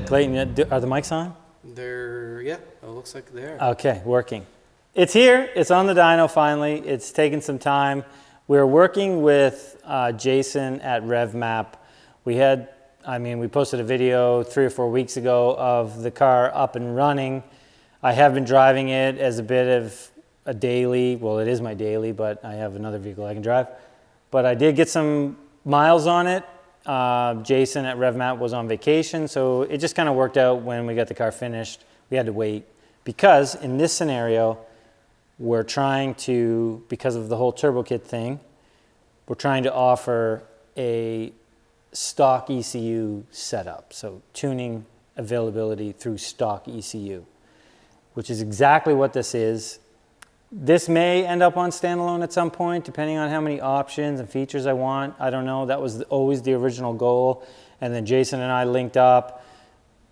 Clayton, are the mics on? Yeah, it looks like they are. Okay, working. It's here, it's on the dyno finally. It's taken some time. We're working with Jason at RevMap. We posted a video 3 or 4 weeks ago of the car up and running. I have been driving it as a bit of a daily, well, it is my daily, but I have another vehicle I can drive. But I did get some miles on it. Jason at RevMap was on vacation, so it just kind of worked out when we got the car finished. We had to wait because in this scenario, we're trying to, because of the whole turbo kit thing, we're trying to offer a stock ECU setup. So tuning availability through stock ECU, which is exactly what this is. This may end up on standalone at some point, depending on how many options and features I want. I don't know. That was always the original goal. And then Jason and I linked up.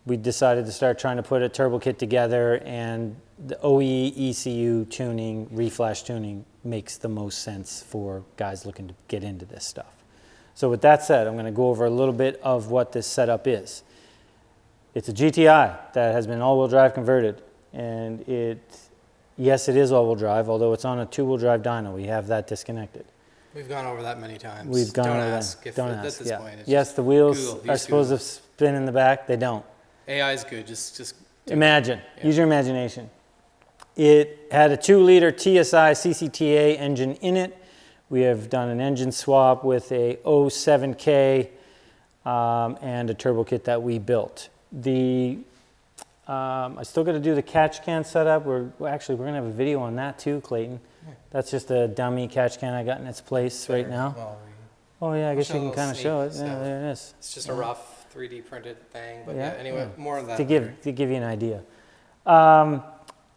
We decided to start trying to put a turbo kit together, and the OE ECU tuning, reflash tuning, makes the most sense for guys looking to get into this stuff. So with that said, I'm going to go over a little bit of what this setup is. It's a GTI that has been all-wheel drive converted, and yes, it is all-wheel drive, although it's on a two-wheel drive dyno. We have that disconnected. We've gone over that many times. We've gone over that. Don't ask. At this point, it's yes, the wheels are supposed to spin in the back. They don't. AI is good. Just imagine. Yeah. Use your imagination. It had a 2-liter TSI CCTA engine in it. We have done an engine swap with a 07K and a turbo kit that we built. I still got to do the catch can setup. We're going to have a video on that too, Clayton. Yeah. That's just a dummy catch can I got in its place right now. Oh yeah, I guess you can kind of show it. Yeah, there it is. It's just a rough 3D printed thing, but yeah, anyway, more on that. To give you an idea.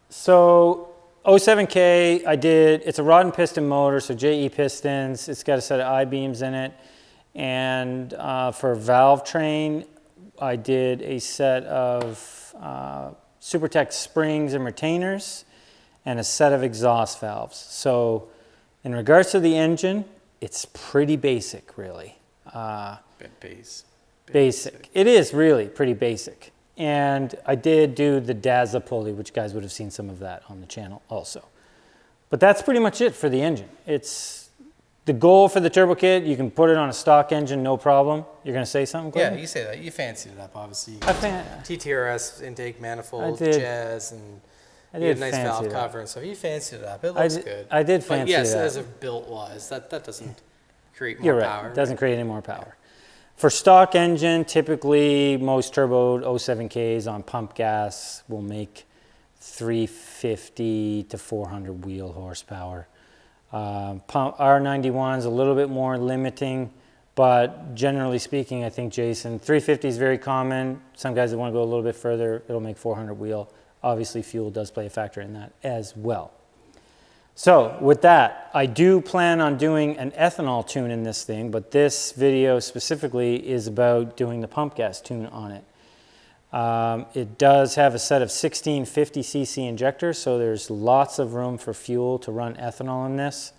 So 07K, it's a rod and piston motor, so JE pistons. It's got a set of I-beams in it. And for valve train, I did a set of SuperTech springs and retainers and a set of exhaust valves. So in regards to the engine, it's pretty basic, really. Basic. It is really pretty basic. And I did do the Daza pulley, which guys would have seen some of that on the channel also. But that's pretty much it for the engine. It's the goal for the turbo kit. You can put it on a stock engine, no problem. You're going to say something, Glenn? Yeah, you say that. You fancied it up, obviously. TTRS intake manifold, jazz, and you had a nice valve cover and stuff. You fancied it up. It looks good. I did fancy it up. But yes, as a built-wise, that doesn't create more You're right. power. It doesn't create any more power. For stock engine, typically most turbo 07Ks on pump gas will make 350 to 400 wheel horsepower. R91 is a little bit more limiting, but generally speaking, I think, Jason, 350 is very common. Some guys that want to go a little bit further, it'll make 400 wheel. Obviously, fuel does play a factor in that as well. So with that, I do plan on doing an ethanol tune in this thing, but this video specifically is about doing the pump gas tune on it. It does have a set of 1650cc injectors, so there's lots of room for fuel to run ethanol in this.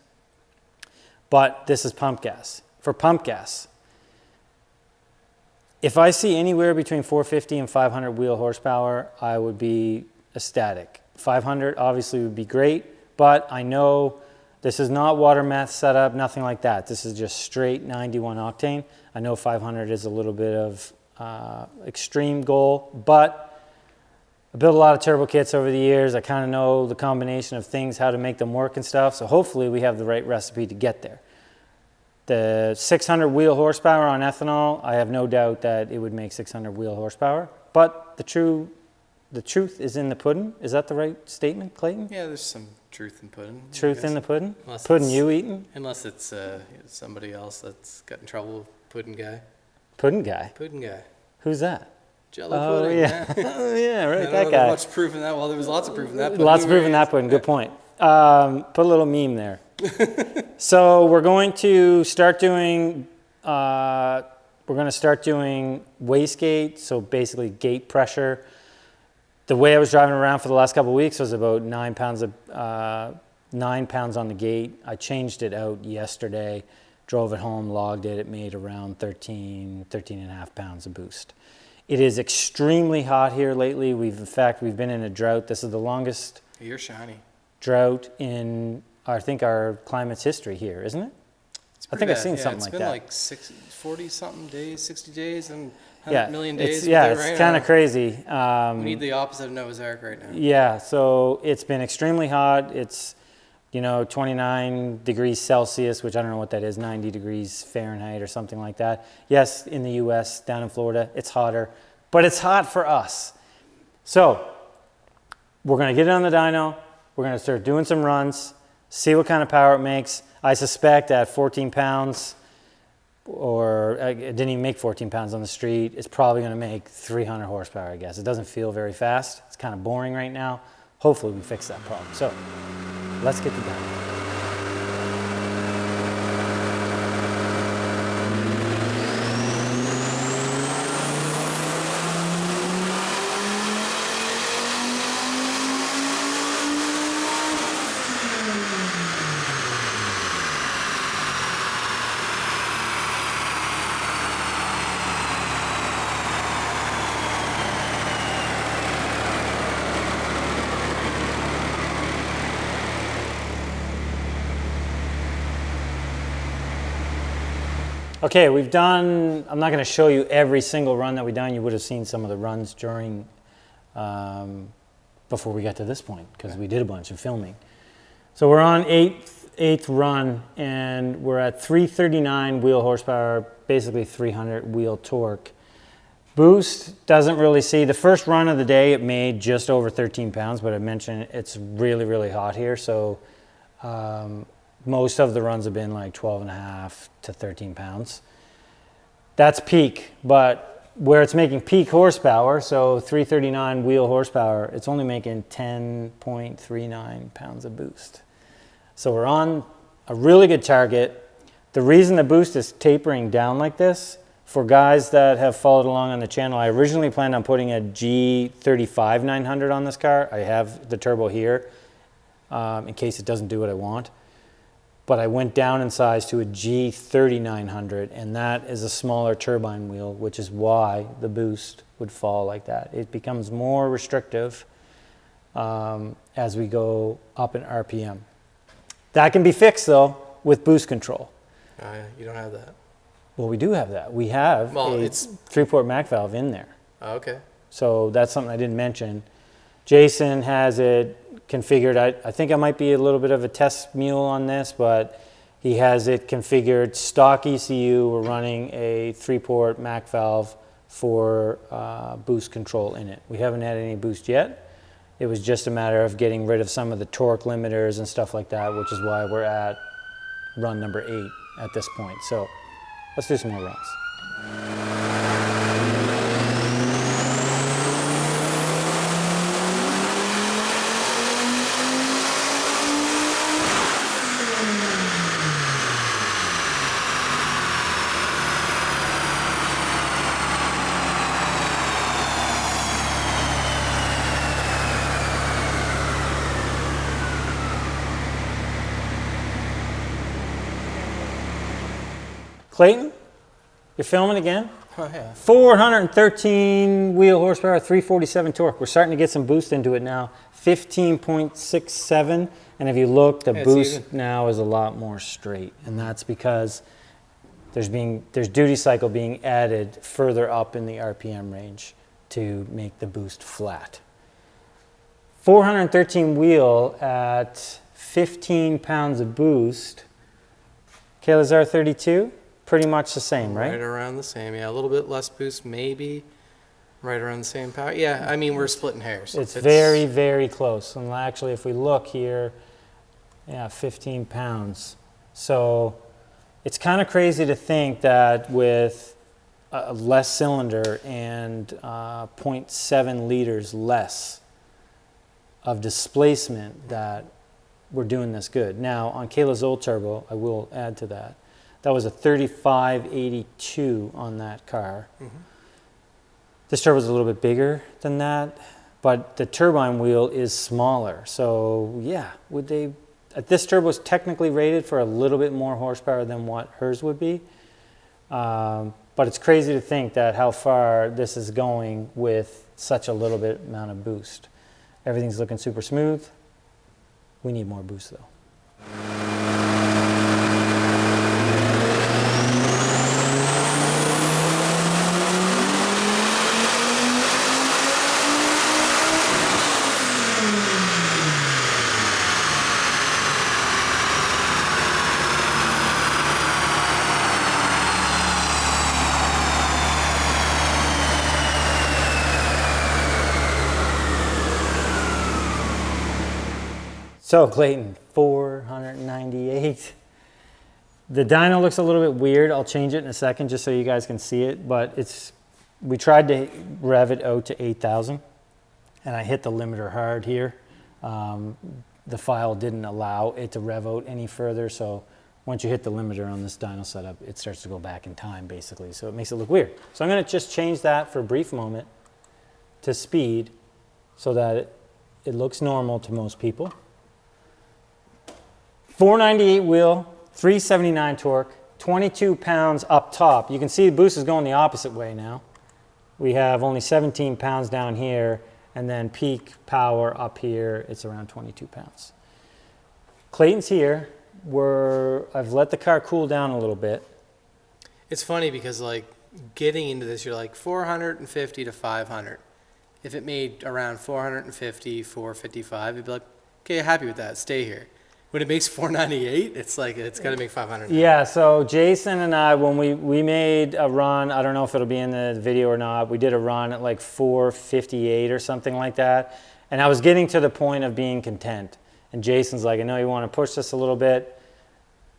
But this is pump gas. For pump gas, if I see anywhere between 450 and 500 wheel horsepower, I would be ecstatic. 500 obviously would be great. But I know this is not water meth setup, nothing like that. This is just straight 91 octane. I know 500 is a little bit of extreme goal, but I built a lot of turbo kits over the years. I kind of know the combination of things, how to make them work and stuff. So hopefully we have the right recipe to get there. The 600 wheel horsepower on ethanol, I have no doubt that it would make 600 wheel horsepower. But the truth is in the pudding. Is that the right statement, Clayton? Yeah, there's some truth in pudding. Truth in the pudding? Pudding you eating? Unless it's somebody else that's got in trouble with pudding guy. Pudding guy? Pudding guy. Who's that? Jello pudding. Yeah. Oh, yeah, right, that guy. There was much proof in that. Well, there was lots of proof in that pudding. Lots of proof in that pudding. Good point. Put a little meme there. So we're going to start doing wastegate, so basically gate pressure. The way I was driving around for the last couple of weeks was about 9 pounds on the gate. I changed it out yesterday, drove it home, logged it. It made around 13 and a half pounds of boost. It is extremely hot here lately. In fact, we've been in a drought. This is the longest You're shiny. drought in, I think, our climate's history here, isn't it? I think I've seen something like that. It's been like 40-something days, 60 days, and 100 yeah, million days. It's kind of crazy. We need the opposite of Noah's Ark right now. Yeah, so it's been extremely hot. It's, 29 degrees Celsius, which I don't know what that is, 90 degrees Fahrenheit or something like that. Yes, in the U.S., down in Florida, it's hotter, but it's hot for us. So we're going to get it on the dyno. We're going to start doing some runs, see what kind of power it makes. I suspect at 14 pounds, or it didn't even make 14 pounds on the street, it's probably going to make 300 horsepower, I guess. It doesn't feel very fast. It's kind of boring right now. Hopefully we fix that problem. So let's get the dyno. Okay, we've done, I'm not going to show you every single run that we've done. You would have seen some of the runs during, before we got to this point, because we did a bunch of filming. So we're on eighth run, and we're at 339 wheel horsepower, basically 300 wheel torque. Boost doesn't really see, the first run of the day it made just over 13 pounds, but I mentioned it's really, really hot here, so most of the runs have been like 12.5 to 13 pounds. That's peak, but where it's making peak horsepower, so 339 wheel horsepower, it's only making 10.39 pounds of boost. So we're on a really good target. The reason the boost is tapering down like this, for guys that have followed along on the channel, I originally planned on putting a G35 900 on this car. I have the turbo here in case it doesn't do what I want. But I went down in size to a G3900, and that is a smaller turbine wheel, which is why the boost would fall like that. It becomes more restrictive as we go up in RPM. That can be fixed, though, with boost control. You don't have that. Well, we do have that. We have a 3-port Mac valve in there. Oh, okay. So that's something I didn't mention. Jason has it configured. I think I might be a little bit of a test mule on this, but he has it configured stock ECU. We're running a 3-port Mac valve for boost control in it. We haven't had any boost yet. It was just a matter of getting rid of some of the torque limiters and stuff like that, which is why we're at run number 8 at this point. So let's do some more runs. Clayton, you're filming again? Oh, yeah. 413 wheel horsepower, 347 torque. We're starting to get some boost into it now. 15.67, and if you look, the boost now is a lot more straight, and that's because there's duty cycle being added further up in the RPM range to make the boost flat. 413 wheel at 15 pounds of boost. Kayla's R32? Pretty much the same, right? Right around the same, yeah. A little bit less boost, maybe. Right around the same power. Yeah, I mean, we're splitting hairs. It's very, very close. And actually, if we look here, yeah, 15 pounds. So it's kind of crazy to think that with a less cylinder and 0.7 liters less of displacement that we're doing this good. Now, on Kayla's old turbo, I will add to that, that was a 3582 on that car. Mm-hmm. This turbo is a little bit bigger than that, but the turbine wheel is smaller. So yeah, this turbo is technically rated for a little bit more horsepower than what hers would be. but it's crazy to think that how far this is going with such a little bit amount of boost. Everything's looking super smooth. We need more boost though. So Clayton, 498. The dyno looks a little bit weird. I'll change it in a second just so you guys can see it, but we tried to rev it out to 8,000 and I hit the limiter hard here. The file didn't allow it to rev out any further, so once you hit the limiter on this dyno setup, it starts to go back in time basically, so it makes it look weird. So I'm gonna just change that for a brief moment to speed so that it looks normal to most people. 498 wheel, 379 torque, 22 pounds up top. You can see the boost is going the opposite way now. We have only 17 pounds down here, and then peak power up here, it's around 22 pounds. Clayton's here. I've let the car cool down a little bit. It's funny because like getting into this, you're like 450 to 500. If it made around 450, 455, you'd be like, okay, happy with that, stay here. When it makes 498, it's like, it's got to make 500. Yeah, so Jason and I, when we made a run, I don't know if it'll be in the video or not, we did a run at like 458 or something like that. And I was getting to the point of being content. And Jason's like, I know you want to push this a little bit.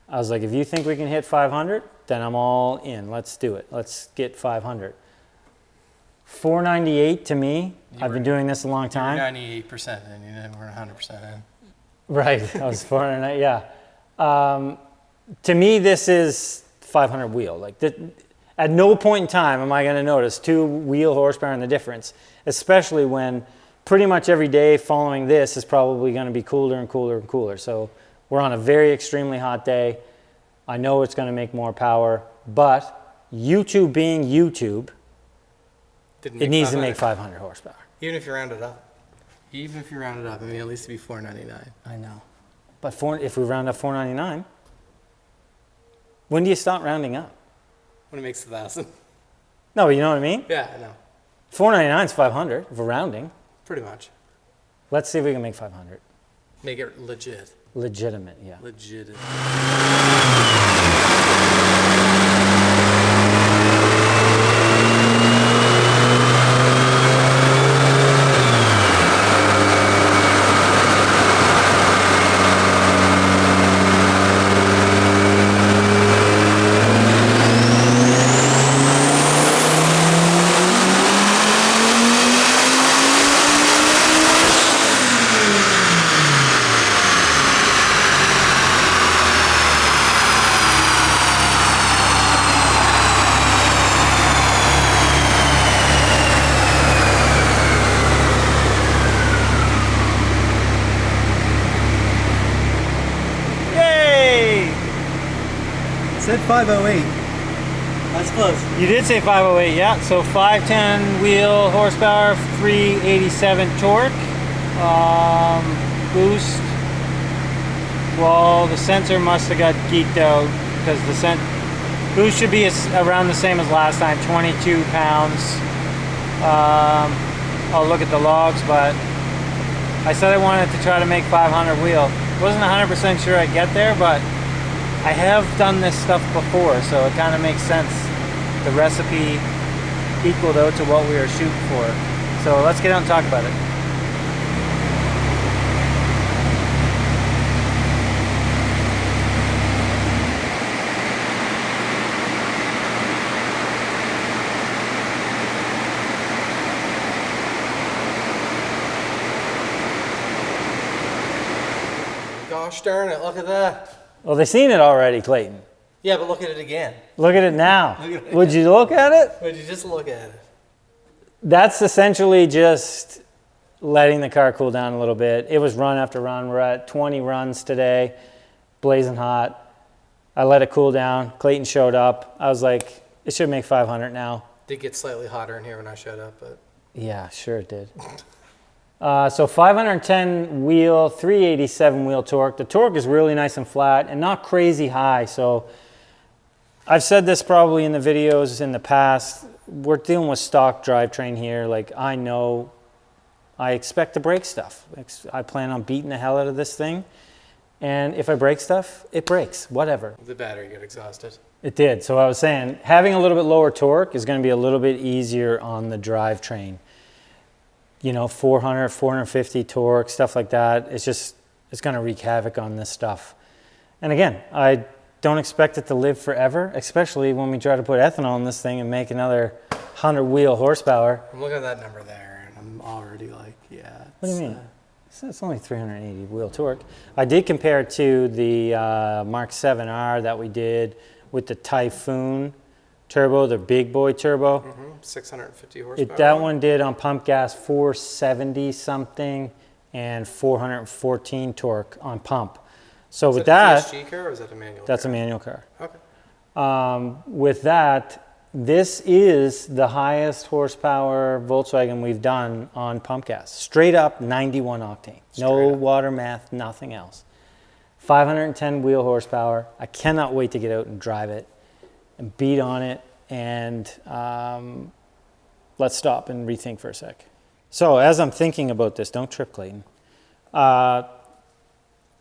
I was like, if you think we can hit 500, then I'm all in. Let's do it. Let's get 500. 498 to me, I've been doing this a long time. 98% and you never 100% in. Right, I was 400, yeah. To me, this is 500 wheel. Like, at no point in time am I going to notice 2 wheel horsepower in the difference, especially when pretty much every day following this is probably going to be cooler and cooler and cooler. So we're on a very extremely hot day. I know it's going to make more power, but YouTube being YouTube, it needs to make 500 horsepower. Even if you round it up. Even if you round it up, I mean, at least to be 499. I know. But if we round up 499, when do you stop rounding up? When it makes 1,000. No, but you know what I mean? Yeah, I know. 499 is 500 if we're rounding. Pretty much. Let's see if we can make 500. Make it legit. Legitimate, yeah. Legitimate. Said 508. That's close. You did say 508, yeah. So 510 wheel horsepower, 387 torque. Boost. Well, the sensor must have got geeked out because the boost should be around the same as last time, 22 pounds. I'll look at the logs, but I said I wanted to try to make 500 wheel. Wasn't 100% sure I'd get there, but I have done this stuff before, so it kind of makes sense. The recipe equaled out to what we were shooting for. So let's get out and talk about it. Gosh darn it, look at that. Well, they've seen it already, Clayton. Yeah, but look at it again. Look at it now. Would you look at it? Would you just look at it? That's essentially just letting the car cool down a little bit. It was run after run. We're at 20 runs today, blazing hot. I let it cool down. Clayton showed up. I was like, It should make 500 now. Did get slightly hotter in here when I showed up, but Yeah, sure it did. So 510 wheel, 387 wheel torque. The torque is really nice and flat and not crazy high. So I've said this probably in the videos in the past. We're dealing with stock drivetrain here. Like, I know I expect to break stuff. I plan on beating the hell out of this thing. And if I break stuff, it breaks, whatever. the battery got exhausted. It did. So I was saying, having a little bit lower torque is going to be a little bit easier on the drivetrain. You know, 400, 450 torque, stuff like that. It's going to wreak havoc on this stuff. And again, I don't expect it to live forever, especially when we try to put ethanol in this thing and make another 100 wheel horsepower. I'm looking at that number there, and I'm already like, yeah. What do you mean? It's only 380 wheel torque. I did compare it to the Mark 7R that we did with the Typhoon turbo, the big boy turbo. 650 horsepower. That one did on pump gas 470 something and 414 torque on pump. So with that, a TSG car or is that a manual that's car? a manual car. Okay. With that, this is the highest horsepower Volkswagen we've done on pump gas. Straight up 91 octane. No water math, nothing else. 510 wheel horsepower. I cannot wait to get out and drive it and beat on it. And let's stop and rethink for a sec. So as I'm thinking about this, don't trip, Clayton.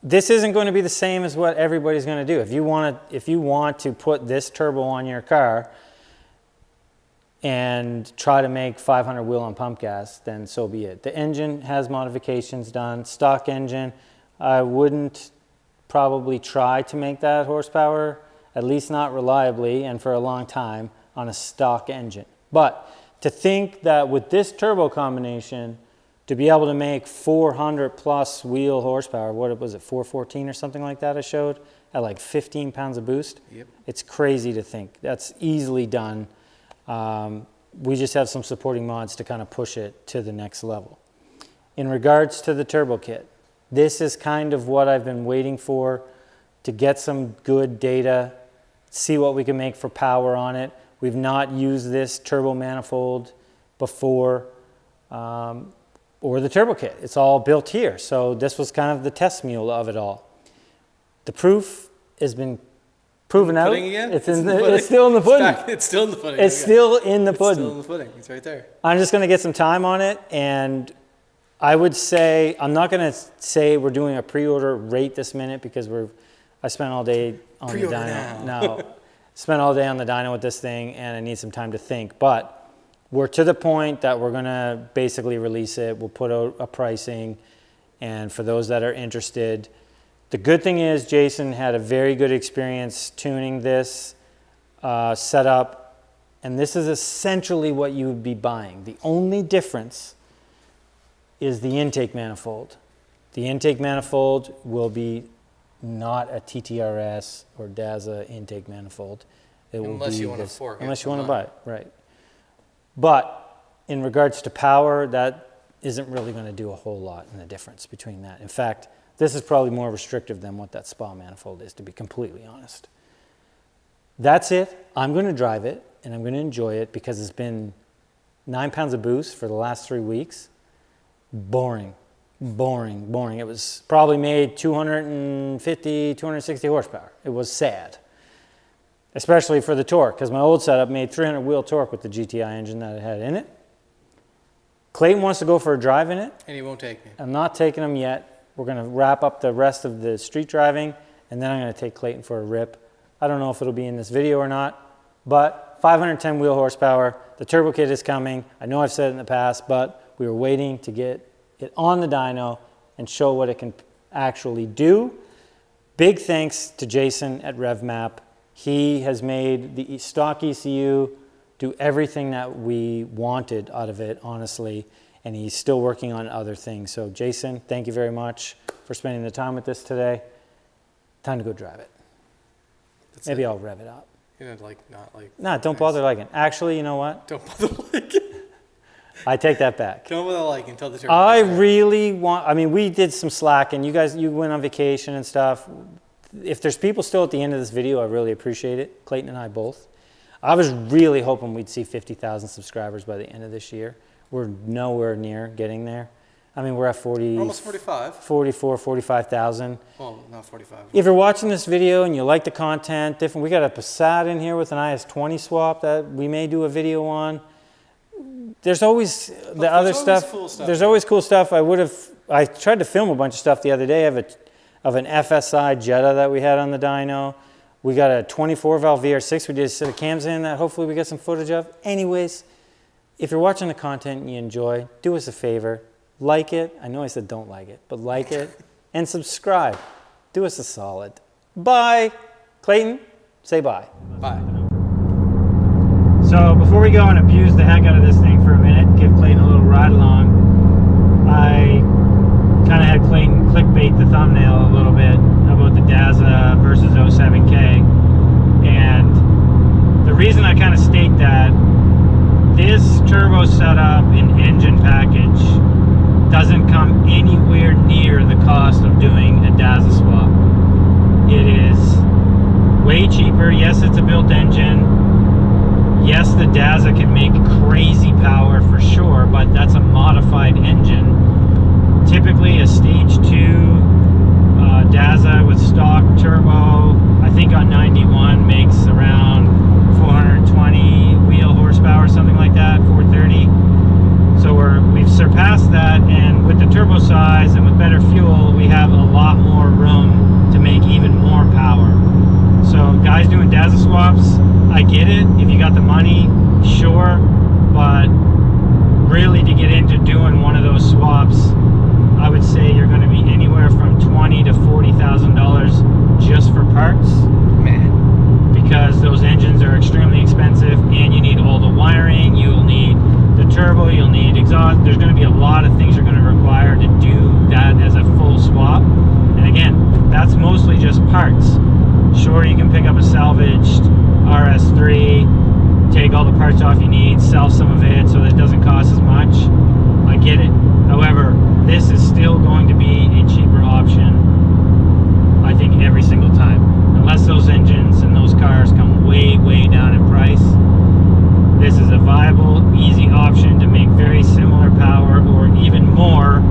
This isn't going to be the same as what everybody's going to do. If you want to put this turbo on your car and try to make 500 wheel on pump gas, then so be it. The engine has modifications done. Stock engine, I wouldn't probably try to make that horsepower, at least not reliably and for a long time, on a stock engine. But to think that with this turbo combination, to be able to make 400 plus wheel horsepower, what was it, 414 or something like that I showed, at like 15 pounds of boost? Yep. It's crazy to think. That's easily done. We just have some supporting mods to kind of push it to the next level. In regards to the turbo kit, this is kind of what I've been waiting for, to get some good data, see what we can make for power on it. We've not used this turbo manifold before, or the turbo kit. It's all built here. So this was kind of the test mule of it all. The proof has been proven out. Again? It's still in the pudding. It's still in the pudding. It's still in the pudding. It's still in the pudding. It's right there. I'm just going to get some time on it, and I would say, I'm not going to say we're doing a pre-order rate this minute because I spent all day on the dyno. No, spent all day on the dyno with this thing, and I need some time to think. But we're to the point that we're going to basically release it. We'll put out a pricing, and for those that are interested, the good thing is Jason had a very good experience tuning this setup, and this is essentially what you would be buying. The only difference is the intake manifold. The intake manifold will be not a TTRS or DAZA intake manifold. It will unless be you want to fork it. Unless you want to buy it, right. But in regards to power, that isn't really going to do a whole lot in the difference between that. In fact, this is probably more restrictive than what that spa manifold is, to be completely honest. That's it. I'm going to drive it, and I'm going to enjoy it because it's been 9 pounds of boost for the last 3 weeks. Boring. It was probably made 250, 260 horsepower. It was sad, especially for the torque, because my old setup made 300 wheel torque with the GTI engine that it had in it. Clayton wants to go for a drive in it. And he won't take me. I'm not taking him yet. We're going to wrap up the rest of the street driving, and then I'm going to take Clayton for a rip. I don't know if it'll be in this video or not, but 510 wheel horsepower. The turbo kit is coming. I know I've said it in the past, but we were waiting to get it on the dyno and show what it can actually do. Big thanks to Jason at RevMap. He has made the stock ECU do everything that we wanted out of it, honestly, and he's still working on other things. So Jason, thank you very much for spending the time with us today. Time to go drive it. Maybe I'll rev it up. You're not like. Nah, don't bother liking. Actually, you know what? Don't bother liking. I take that back. Don't bother liking until the turbo. I really want, I mean, we did some slacking. You went on vacation and stuff. If there's people still at the end of this video, I really appreciate it. Clayton and I both. I was really hoping we'd see 50,000 subscribers by the end of this year. We're nowhere near getting there. I mean, we're at 40, Almost 45. 44, 45,000. Well, not 45. If you're watching this video and you like the content, different, we got a Passat in here with an IS-20 swap that we may do a video on. There's always the other stuff. Cool stuff. There's always cool stuff. I tried to film a bunch of stuff the other day of an FSI Jetta that we had on the dyno. We got a 24 valve VR6 we did a set of cams in that hopefully we get some footage of. Anyways, if you're watching the content and you enjoy, do us a favor. Like it. I know I said don't like it, but like it and subscribe. Do us a solid. Bye. Clayton, say bye. Bye. So before we go and abuse the heck out of this thing for a minute, give Clayton a little ride along, I kind of had Clayton clickbait the thumbnail a little bit about the Daza versus 07K. And the reason I kind of state that, this turbo setup and engine package doesn't come anywhere near the cost of doing a Daza swap. It is way cheaper. Yes, it's a built engine. Yes, the Daza can make crazy power for sure, but that's a modified engine. Typically a stage 2 Daza with stock turbo, I think on 91 makes around 420 wheel horsepower, something like that, 430. So we've surpassed that, and with the turbo size and with better fuel, we have a lot more room to make even more power. So guys doing Daza swaps, I get it. If you got the money, sure, but really to get into doing one of those swaps, I would say you're going to be anywhere from $20,000 to $40,000 just for parts. Man. Because those engines are extremely expensive, and you need all the wiring, you'll need the turbo, you'll need exhaust. There's going to be a lot of things you're going to require to do that as a full swap. And again, that's mostly just parts. Sure, you can pick up a salvaged RS3, take all the parts off you need, sell some of it so that it doesn't cost as much. I get it. However, this is still going to be a cheaper option, I think, every single time. Unless those engines and those cars come way, way down in price, this is a viable, easy option to make very similar power or even more.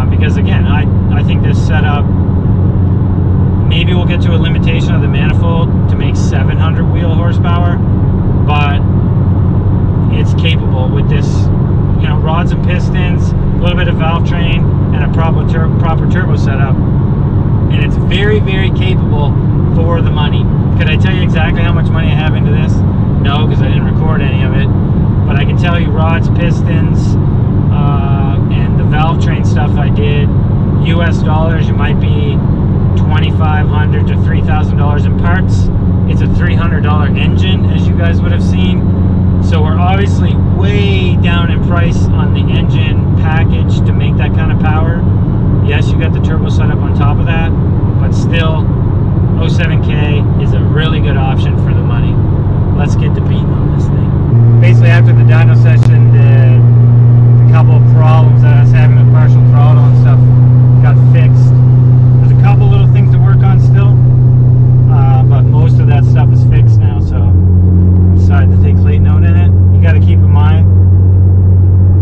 Because again, I think this setup, maybe we'll get to a limitation of the manifold to make 700 wheel horsepower, but it's capable with this, you know, rods and pistons, a little bit of valve train, and a proper turbo setup. And it's very, very capable for the money. Could I tell you exactly how much money I have into this? No, because I didn't record any of it. But I can tell you rods, pistons, and the valve train stuff I did, US dollars, you might be $2,500 to $3,000 in parts. It's a $300 engine, as you guys would have seen. So we're obviously way down in price on the engine package to make that kind of power. Yes, you got the turbo setup on top of that, but still, 07K is a really good option for the money. Let's get to beating on this thing. Basically, after the dyno session, the couple of problems that I was having with partial throttle and stuff got fixed. There's a couple little things to work on still, but most of that stuff is fixed now, so I decided to take Clayton out in it. You got to keep in mind,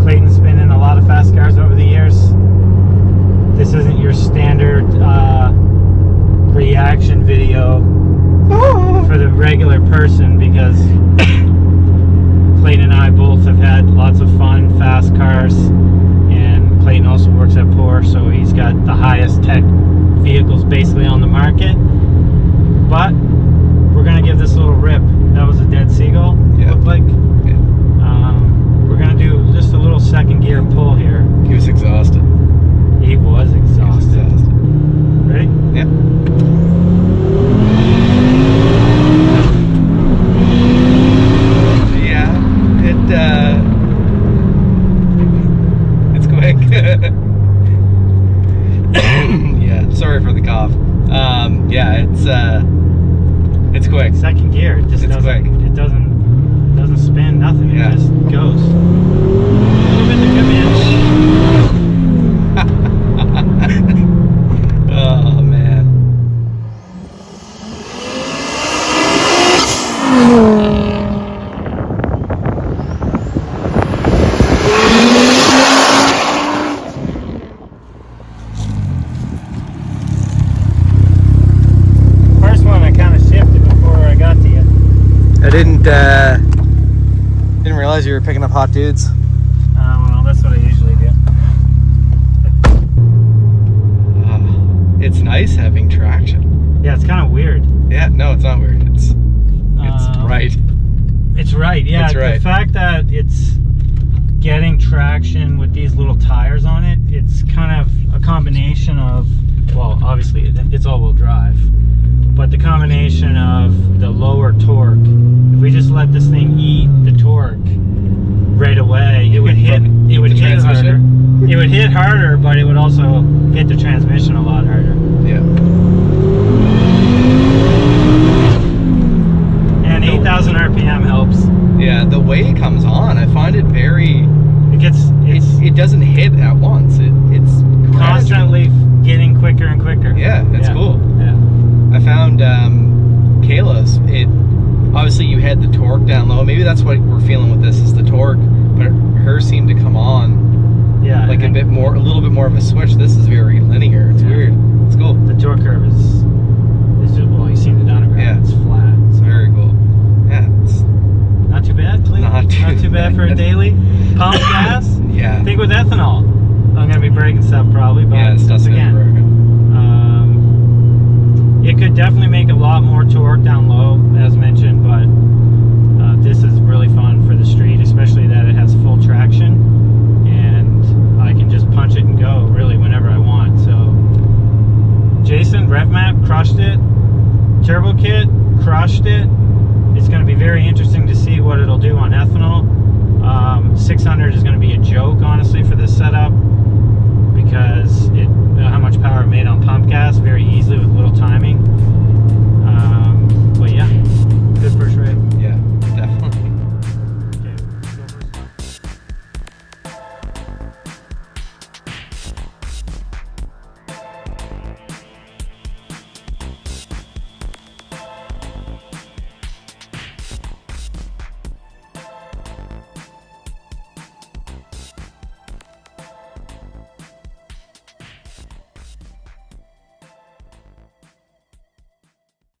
Clayton's been in a lot of fast cars over the years. This isn't your standard reaction video for the regular person, because Clayton and I both have had lots of fun, fast cars, and Clayton also works at Porsche, so he's got the highest tech vehicles basically on the market. But we're gonna give this a little rip. That was a dead seagull, Yeah. looked like. Yeah. We're gonna do just a little second gear pull here. He was exhausted. He was exhausted. Ready? Yep. Yeah, it's quick. Yeah, sorry for the cough. Yeah, it's quick. Second gear, it just It's doesn't. quick. It doesn't spin. Nothing. It Yeah. just goes. A little bit to come in. Oh man. I didn't realize you were picking up hot dudes. Well, that's what I usually do. It's nice having traction. Yeah, it's kind of weird. Yeah, no, it's not weird. It's right. It's right, yeah. It's right. The fact that it's getting traction with these little tires on it, it's kind of a combination of, well, obviously it's all-wheel drive, but the combination of the lower torque. If we just let this thing eat the torque right away, it would hit harder. It would hit harder, but it would also hit the transmission a lot harder. Yeah. And 8,000 RPM helps. Yeah, the way it comes on, I find it very. It doesn't hit at once. It's constantly getting quicker and quicker. Yeah, it's cool. Yeah. I found Kayla's. It obviously you had the torque down low. Maybe that's what we're feeling with this is the torque, but hers seemed to come on. Yeah, like a little bit more of a switch. This is very linear. It's weird. It's cool. The torque curve is just, well, you see the dyno. Yeah, it's flat. It's very cool. Yeah, it's not too bad. Clean. Not too bad for a daily pump gas. Yeah. I think with ethanol, I'm gonna be breaking stuff probably, but yeah, stuff's again, it could definitely make a lot more torque down low, as mentioned, but this is really fun for the street, especially that it has full traction. I can just punch it and go really whenever I want. So Jason, RevMap crushed it. Turbo Kit crushed it. It's going to be very interesting to see what it'll do on ethanol. 600 is going to be a joke, honestly, for this setup because how much power it made on pump gas.